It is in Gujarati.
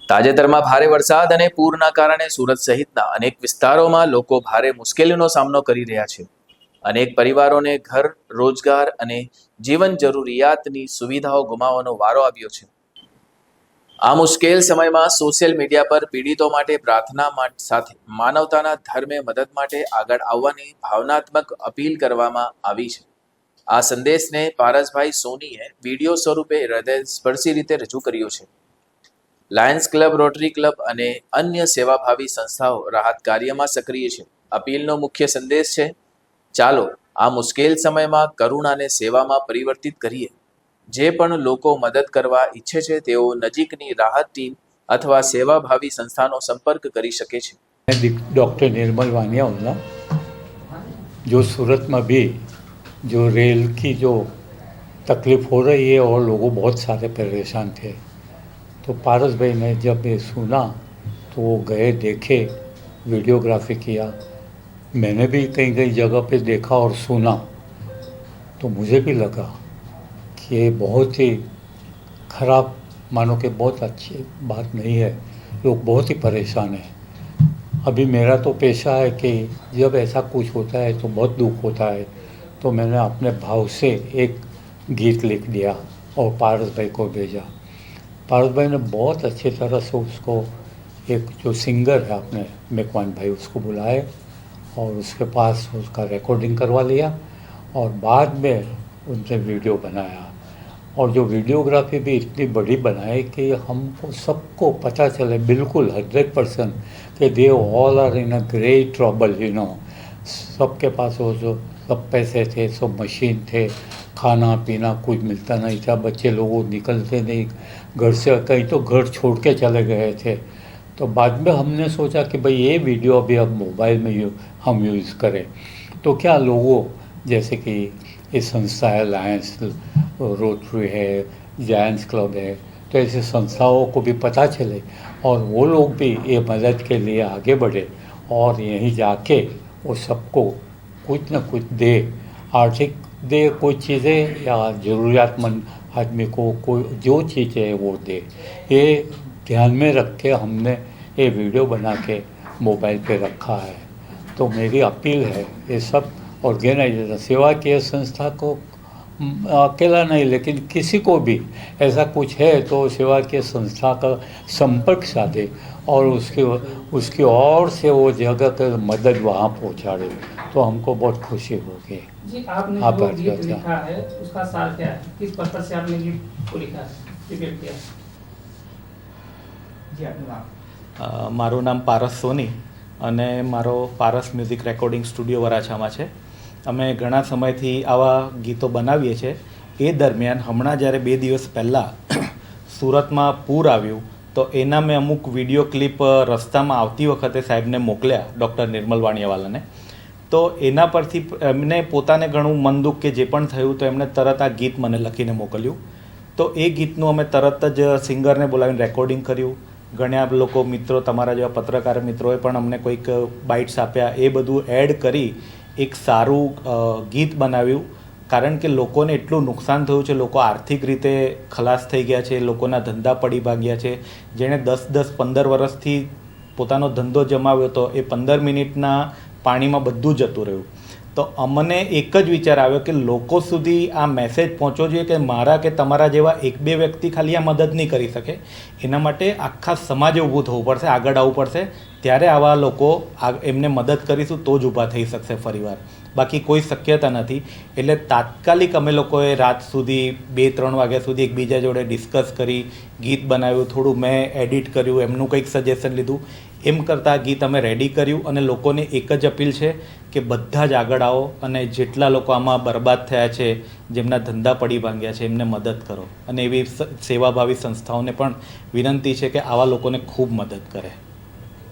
તાજેતરમાં ભારે વરસાદ અને પૂરના કારણે સુરત સહિતના અનેક વિસ્તારોમાં લોકો ભારે મુશ્કેલીનો સામનો કરી રહ્યા છે. અનેક પરિવારોને ઘર, રોજગાર અને જીવન જરૂરિયાતની સુવિધાઓ ગુમાવવાનો વારો આવ્યો છે. આ મુશ્કેલ સમયમાં સોશિયલ મીડિયા પર પીડિતો માટે પ્રાર્થના સાથે માનવતાના ધર્મે મદદ માટે આગળ આવવાની ભાવનાત્મક અપીલ કરવામાં આવી છે. આ સંદેશને પારસભાઈ સોનીએ વિડીયો સ્વરૂપે હૃદયસ્પર્શી રીતે રજૂ કર્યો છે. લાયન્સ ક્લબ, રોટરી ક્લબ અને અન્ય સેવાભાવી સંસ્થાઓ રાહત કાર્યમાં સક્રિય છે. અપીલનો મુખ્ય સંદેશ છે, ચાલો આ મુશ્કેલ સમયમાં કરુણાને સેવામાં પરિવર્તિત કરીએ. જે પણ લોકો મદદ કરવા ઈચ્છે છે તેઓ નજીકની રાહત ટીમ અથવા સેવાભાવી સંસ્થાનો સંपर्क કરી શકે છે. डॉक्टर निर्मल वानिया, जो सूरत में भी जो रेल की जो तकलीफ़ हो रही है और लोग बहुत सारे परेशान थे, तो पारस भाई ने जब ये सुना तो वो गए, देखे, वीडियोग्राफी किया. मैंने भी कई कई जगह पे देखा और सुना, तो मुझे भी लगा कि ये बहुत ही ख़राब, मानो कि बहुत अच्छी बात नहीं है. लोग बहुत ही परेशान हैं. अभी मेरा तो पेशा है कि जब ऐसा कुछ होता है तो बहुत दुख होता है, तो मैंने अपने भाव से एक गीत लिख दिया और पारस भाई को भेजा. पारस भाई ने बहुत अच्छी तरह से उसको, एक जो सिंगर है अपने मेकवान भाई, उसको बुलाए और उसके पास उसका रिकॉर्डिंग करवा लिया और बाद में उनसे वीडियो बनाया. और जो वीडियोग्राफी भी इतनी बड़ी बनाई कि हमको सबको पता चले बिल्कुल 100% कि they all are in a great trouble, you know. सबके पास वो जो सब पैसे थे, सब मशीन थे, खाना पीना कुछ मिलता नहीं था, बच्चे लोग निकलते नहीं घर से, कहीं तो घर छोड़ के चले गए थे. तो बाद में हमने सोचा कि भाई ये वीडियो अभी अब मोबाइल में हम यूज़ करें, तो क्या लोगों जैसे कि ये संस्था है, लायंस रोटरी है, जायंट्स क्लब है, तो ऐसी संस्थाओं को भी पता चले और वो लोग भी ये मदद के लिए आगे बढ़े और यहीं जाके वो सबको कुछ न कुछ दे, आर्थिक दे कोई चीज़ें, या ज़रूरियातमंद आदमी को कोई जो चीज़ है वो दे. ये ध्यान में रख के हमने ये वीडियो बना के मोबाइल पे रखा है. तो मेरी अपील है, ये सब ऑर्गेनाइजेशन, सेवा की संस्था को अकेला नहीं, लेकिन किसी को भी ऐसा कुछ है तो सेवा की संस्था का संपर्क साधे और उसकी ओर से वो जगह पर मदद वहाँ पहुँचाड़े, तो हमको बहुत खुशी होगी. जी, आपने जो गीत लिखा है उसका सार क्या है? किस पर्पज से आपने गीत को लिखा है, रिपीट किया? जी, आपનું નામ? મારું નામ પારસ સોની અને મારો પારસ મ્યુઝિક રેકોર્ડિંગ સ્ટુડિયો વરાછામાં છે. અમે ઘણા સમયથી આવા ગીતો બનાવીએ છીએ. એ દરમિયાન હમણાં જ્યારે 2 દિવસ પહેલાં સુરતમાં પૂર આવ્યું, તો એના મેં અમુક વિડીયો ક્લિપ રસ્તામાં આવતી વખતે સાહેબને મોકલ્યા, ડૉક્ટર નિર્મલ વાણિયાવાલાને. તો એના પરથી એમને પોતાને ઘણું મન દુઃખ કે જે પણ થયું, તો એમણે તરત આ ગીત મને લખીને મોકલ્યું. તો એ ગીતનું અમે તરત જ સિંગરને બોલાવીને રેકોર્ડિંગ કર્યું. ઘણા લોકો મિત્રો, તમારા જેવા પત્રકાર મિત્રોએ પણ અમને કોઈક બાઇટ્સ આપ્યા. એ બધું એડ કરી એક સારું ગીત બનાવ્યું. કારણ કે લોકોને એટલું નુકસાન થયું છે, લોકો આર્થિક રીતે ખલાસ થઈ ગયા છે, લોકોના ધંધા પડી ભાગ્યા છે. જેણે 10-15 વર્ષથી પોતાનો ધંધો જમાવ્યો હતો, એ 15 મિનિટના પાણીમાં બધું જતું રહ્યું. તો અમને એક જ વિચાર આવ્યો કે લોકો સુધી આ મેસેજ પહોંચવો જોઈએ કે મારા કે તમારા જેવા 1-2 વ્યક્તિ ખાલી આ મદદ નહીં કરી શકે. એના માટે આખા સમાજે ઊભું થવું પડશે, આગળ આવવું પડશે. ત્યારે આવા લોકો એમને મદદ કરીશું તો જ ઊભા થઈ શકશે ફરીવાર. બાકી કોઈ શક્યતા નથી. એટલે તાત્કાલિક અમે લોકોએ રાત સુધી 2-3 વાગ્યા સુધી એકબીજા જોડે ડિસ્કસ કરી, ગીત બનાવ્યું, થોડું મેં એડિટ કર્યું, એમનું કંઈક સજેશન લીધું. એમ કરતાં ગીત અમે રેડી કર્યું અને લોકોને એક જ અપીલ છે કે બધા જ આગળ આવો અને જેટલા લોકો આમાં બરબાદ થયા છે, જેમના ધંધા પડી ભાંગ્યા છે, એમને મદદ કરો. અને એવી સેવાભાવી સંસ્થાઓને પણ વિનંતી છે કે આવા લોકોને ખૂબ મદદ કરે.